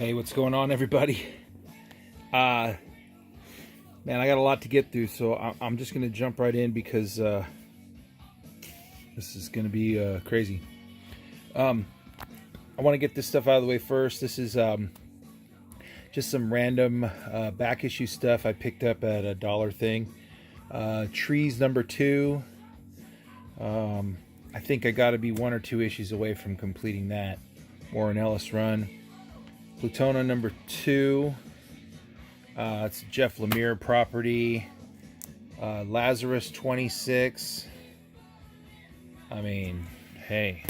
Hey, what's going on, everybody? Man, I got a lot to get through, so I'm just going to jump right in because this is going to be crazy. I want to get this stuff out of the way first. This is just some random back issue stuff I picked up at a dollar thing. Trees #2. I think I got to be 1 or 2 issues away from completing that. Warren Ellis run. Plutona #2. It's Jeff Lemire property. Lazarus 26. I mean, hey.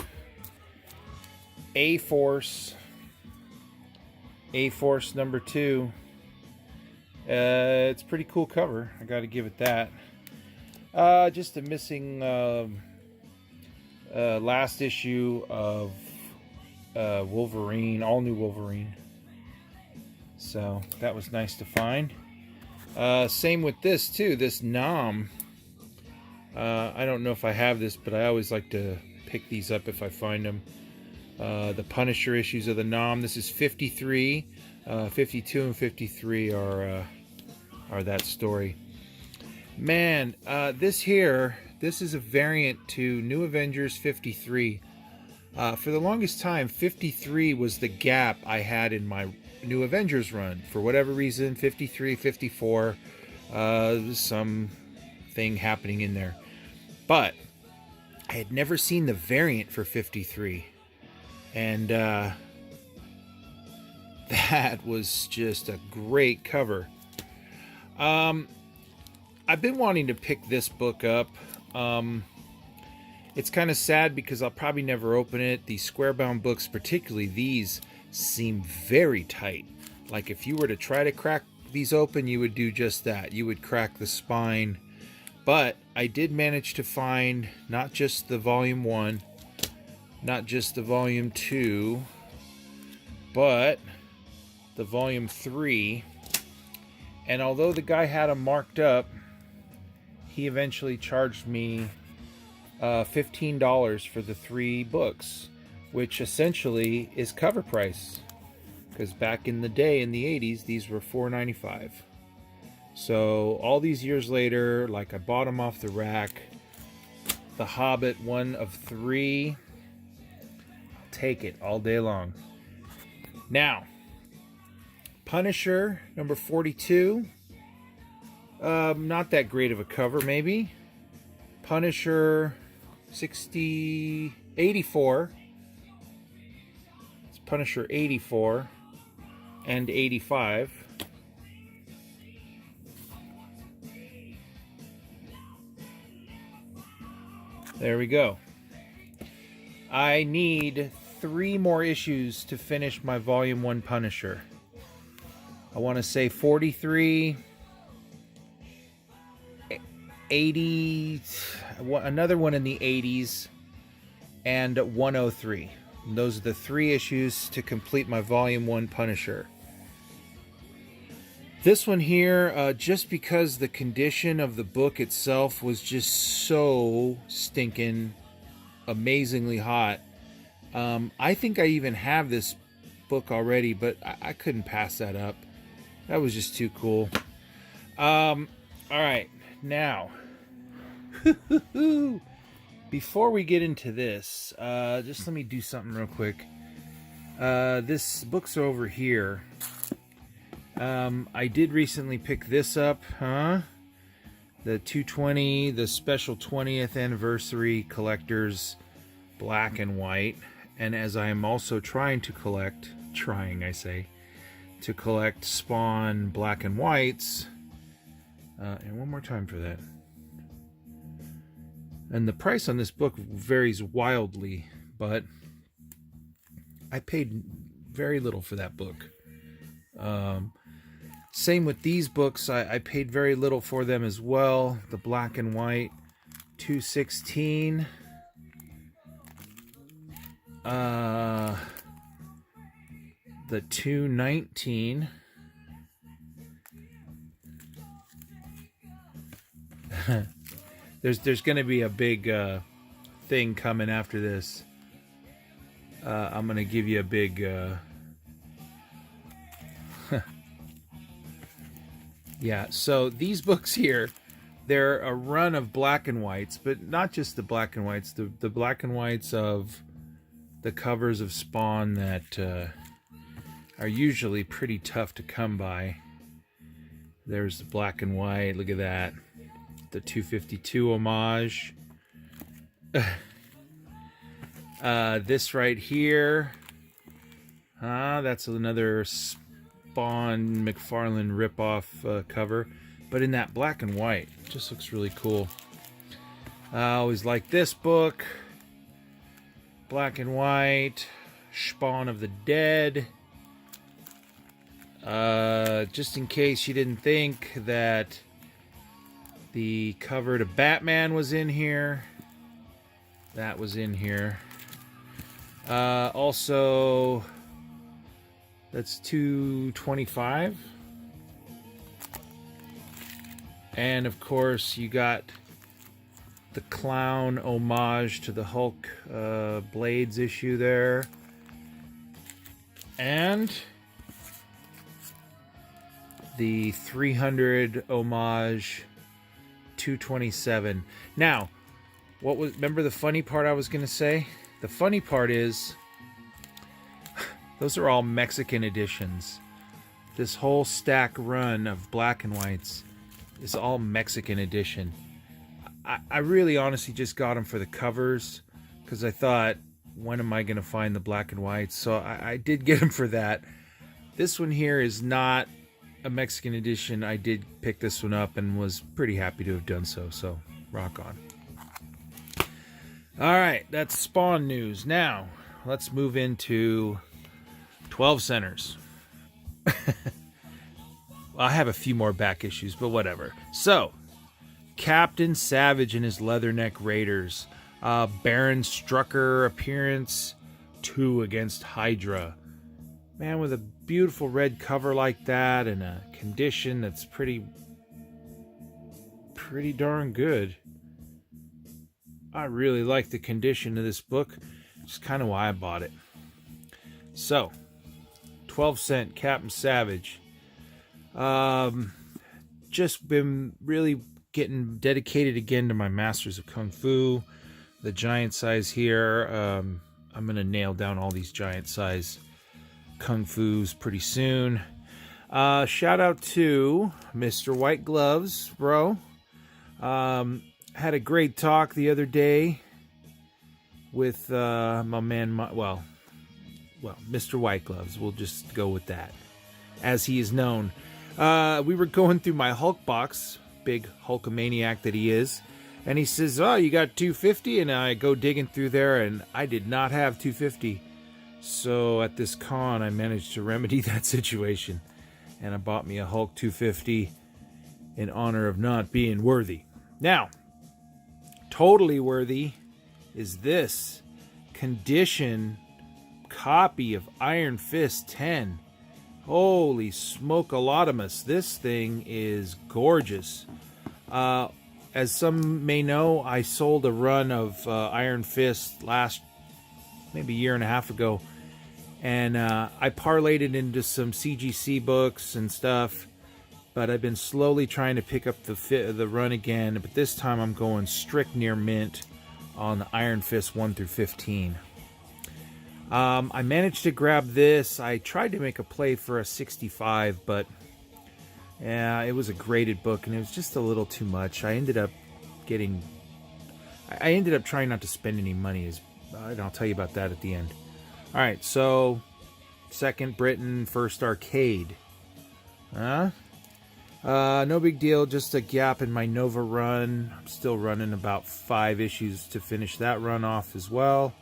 A-Force #2. It's a pretty cool cover. I got to give it that. Just a missing last issue of Wolverine, all new Wolverine. So that was nice to find. Same with this too. This Nom. I don't know if I have this, but I always like to pick these up if I find them. The Punisher issues of the Nom. This is 53. 52 and 53 are that story. Man, this is a variant to New Avengers 53. For the longest time, 53 was the gap I had in my New Avengers run. For whatever reason, 53, 54, some thing happening in there. But I had never seen the variant for 53. And that was just a great cover. I've been wanting to pick this book up. It's kind of sad because I'll probably never open it. These square-bound books, particularly these, seem very tight. Like if you were to try to crack these open, you would do just that. You would crack the spine. But I did manage to find not just the volume 1, not just the volume 2, but the volume 3. And although the guy had them marked up, he eventually charged me $15 for the 3 books, which essentially is cover price, because back in the day, in the 80s, these were $4.95. So all these years later, like, I bought them off the rack. The Hobbit, 1 of 3. Take it all day long. Now, Punisher #42. Not that great of a cover, maybe. Punisher 84. It's Punisher 84 and 85. There we go. I need 3 more issues to finish my volume 1 Punisher. I want to say 43, 80, another one in the 80s, and 103. And those are the 3 issues to complete my volume 1 Punisher. This one here, just because the condition of the book itself was just so stinking amazingly hot. I think I even have this book already, but I couldn't pass that up. That was just too cool. All right, now, before we get into this, just let me do something real quick. This book's over here. I did recently pick this up, the 220, the special 20th anniversary collectors, black and white. And as I am also trying to collect Spawn black and whites, and one more time for that. And the price on this book varies wildly, but I paid very little for that book. Same with these books. I paid very little for them as well. The black and white 216. The 219. There's going to be a big thing coming after this. I'm going to give you a big Yeah, so these books here, they're a run of black and whites, but not just the black and whites, the black and whites of the covers of Spawn that are usually pretty tough to come by. There's the black and white, look at that. The 252 homage. This right here, that's another Spawn McFarlane ripoff cover, but in that black and white. Just looks really cool. I always like this book. Black and white, Spawn of the Dead. Just in case you didn't think that the cover to Batman was in here, that was in here. Also, that's 225. And of course, you got the clown homage to the Hulk Blades issue there. And the 300 homage 227. Now, remember the funny part I was going to say? The funny part is, those are all Mexican editions. This whole stack run of black and whites is all Mexican edition. I really honestly just got them for the covers, because I thought, when am I going to find the black and whites? So I did get them for that. This one here is not a Mexican edition. I did pick this one up and was pretty happy to have done so. So, rock on. Alright, that's Spawn news. Now, let's move into 12 centers. I have a few more back issues, but whatever. So, Captain Savage and his Leatherneck Raiders. Baron Strucker appearance 2 against Hydra. Man, with a beautiful red cover like that and a condition that's pretty darn good. I really like the condition of this book. It's kind of why I bought it. So, 12-cent Captain Savage. Just been really getting dedicated again to my Masters of Kung Fu. The giant size here. I'm going to nail down all these giant size Kung Fu's pretty soon. Shout out to Mr. White Gloves, bro. Had a great talk the other day with my man, well, Mr. White Gloves. We'll just go with that, as he is known. We were going through my Hulk box, big Hulkamaniac that he is, and he says, "Oh, you got 250?" And I go digging through there, and I did not have 250. So at this con, I managed to remedy that situation, and I bought me a Hulk 250 in honor of not being worthy. Now, totally worthy is this condition copy of Iron Fist 10. Holy smoke-a-lotamus. This thing is gorgeous. As some may know, I sold a run of Iron Fist maybe a year and a half ago. And I parlayed it into some CGC books and stuff. But I've been slowly trying to pick up the run again. But this time I'm going strict near mint on the Iron Fist 1 through 15. I managed to grab this. I tried to make a play for a 65, but it was a graded book, and it was just a little too much. I ended up trying not to spend any money, and I'll tell you about that at the end. All right, so second Britain, first Arcade. No big deal, just a gap in my Nova run. I'm still running about 5 issues to finish that run off as well.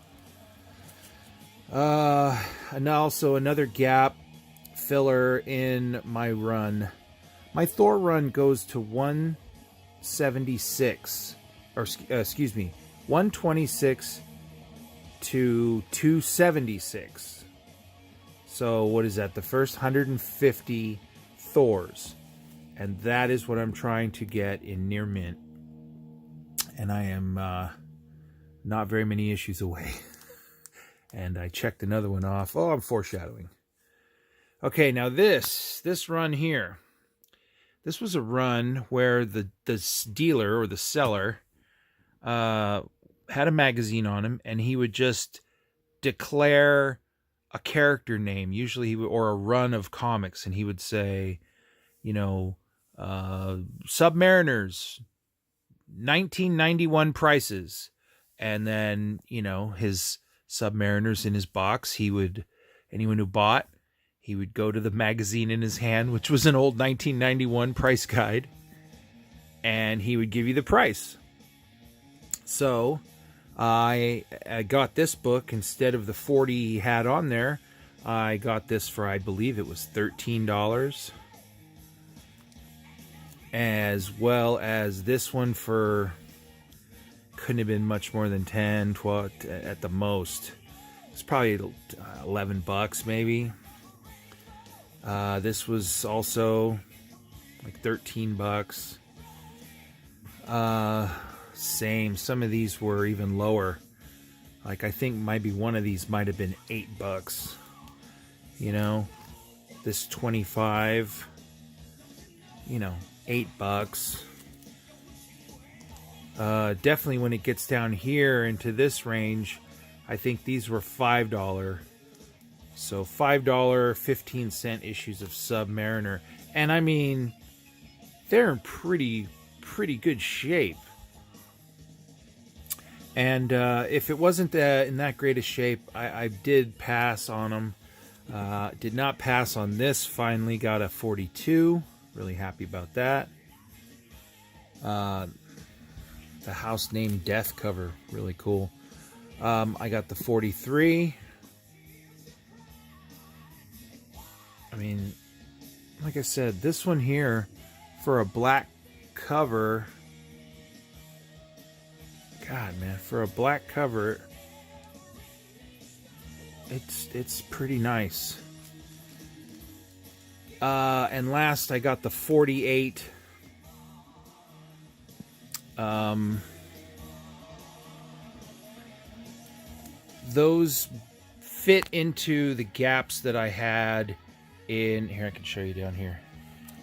And also another gap filler in my run. My Thor run goes to 176, or excuse me, 126 to 276. So what is that? The first 150 Thors. And that is what I'm trying to get in near mint. And I am not very many issues away. And I checked another one off. Oh, I'm foreshadowing. Okay, now this run here. This was a run where the dealer or the seller had a magazine on him, and he would just declare a character name, usually he would, or a run of comics, and he would say, you know, Submariners, 1991 prices, and then, you know, his Submariners in his box. He would, anyone who bought, he would go to the magazine in his hand, which was an old 1991 price guide, and he would give you the price. So I got this book instead of the $40 he had on there. I got this for, I believe it was $13, as well as this one for, couldn't have been much more than 10, 12 at the most. It's probably $11 maybe. This was also like $13. Same. Some of these were even lower. Like I think maybe one of these might have been $8. You know, this 25. You know, $8. Definitely when it gets down here into this range, I think these were $5. So $5, 15-cent issues of Submariner. And I mean, they're in pretty good shape. And if it wasn't in that great a shape, I did pass on them. Did not pass on this. Finally got a 42. Really happy about that. The House Named Death cover. Really cool. I got the 43. I mean, like I said, this one here for a black cover. God, man, for a black cover, it's pretty nice. And last, I got the 48. Those fit into the gaps that I had in here. I can show you down here.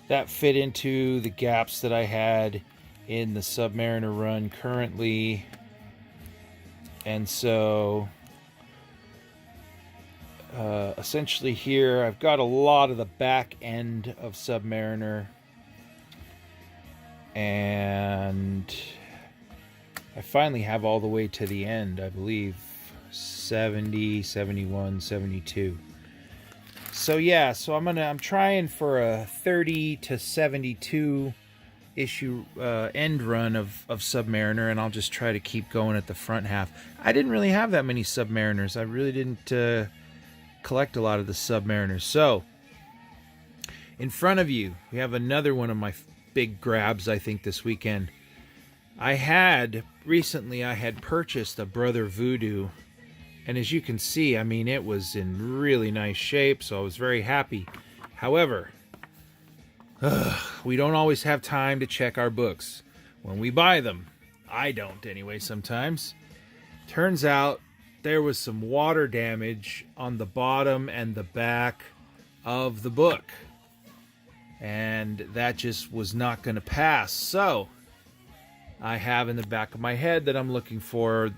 That fit into the gaps that I had in the Submariner run currently. And so essentially here I've got a lot of the back end of Submariner, and I finally have all the way to the end, I believe 70, 71, 72. So yeah, so I'm trying for a 30 to 72 issue end run of Submariner, and I'll just try to keep going at the front half. I didn't really have that many Submariners. I really didn't collect a lot of the Submariners. So in front of you, we have another one of my big grabs, I think, this weekend. I had purchased a Br.VooDoo, and as you can see, I mean, it was in really nice shape, so I was very happy. However, we don't always have time to check our books when we buy them. I don't anyway sometimes. Turns out there was some water damage on the bottom and the back of the book, and that just was not going to pass. So I have in the back of my head that I'm looking for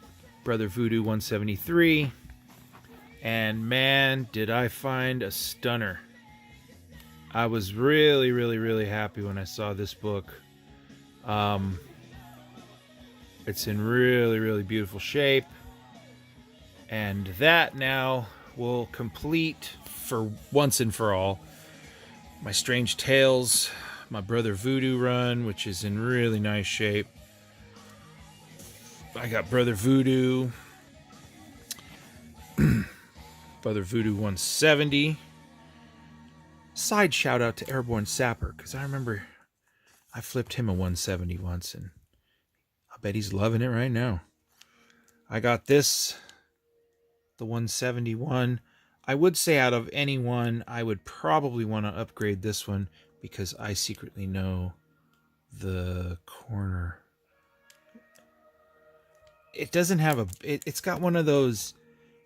Br.VooDoo 173, and man, did I find a stunner. I was really happy when I saw this book. It's in really beautiful shape, and that now will complete for once and for all my Strange Tales, my Br.VooDoo run, which is in really nice shape. I got Br.VooDoo, Br.VooDoo 170. Side shout out to Airborne Sapper, because I remember I flipped him a 170 once, and I bet he's loving it right now. I got this, the 171. I would say out of any one, I would probably want to upgrade this one, because I secretly know the corner. It doesn't have a... It's got one of those,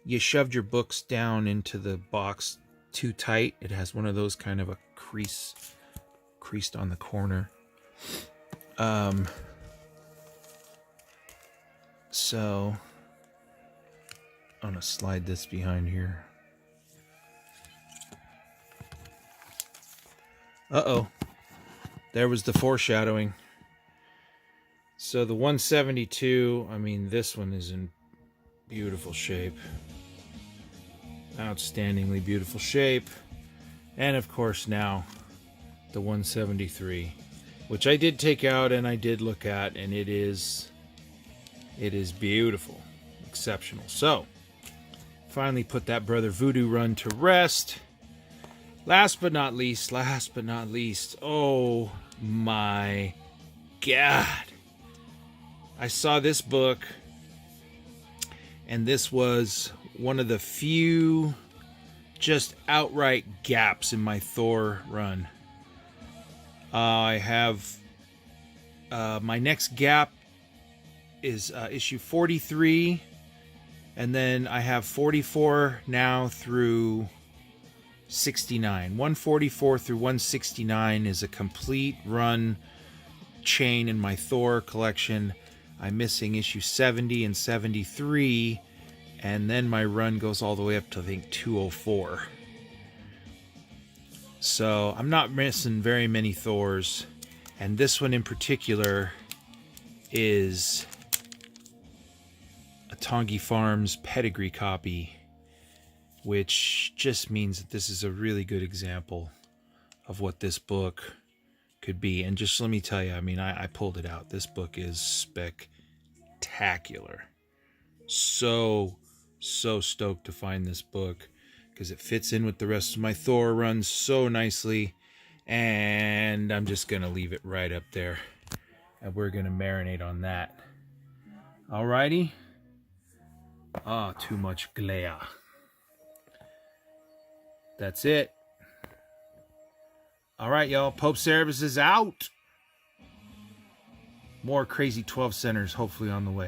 you shoved your books down into the box too tight. It has one of those kind of a crease creased on the corner. So I'm gonna slide this behind here. Uh-oh. There was the foreshadowing. So the 172, I mean, this one is in beautiful shape. Outstandingly beautiful shape. And of course now the 173, which I did take out and I did look at, and it is beautiful. Exceptional. So, finally put that Br.VooDoo run to rest. Last but not least, oh my God. I saw this book, and this was one of the few just outright gaps in my Thor run. I have my next gap is issue 43, and then I have 44 now through 69. 144 through 169 is a complete run chain in my Thor collection. I'm missing issue 70 and 73, and then my run goes all the way up to, I think, 204. So I'm not missing very many Thors, and this one in particular is a Tongi Farms pedigree copy, which just means that this is a really good example of what this book could be. And just let me tell you, I mean, I pulled it out. This book is spectacular. So stoked to find this book because it fits in with the rest of my Thor runs so nicely. And I'm just going to leave it right up there. And we're going to marinate on that. Alrighty. Ah, too much glare. That's it. Alright, y'all. Pope Cerebus is out. More crazy 12 centers hopefully on the way.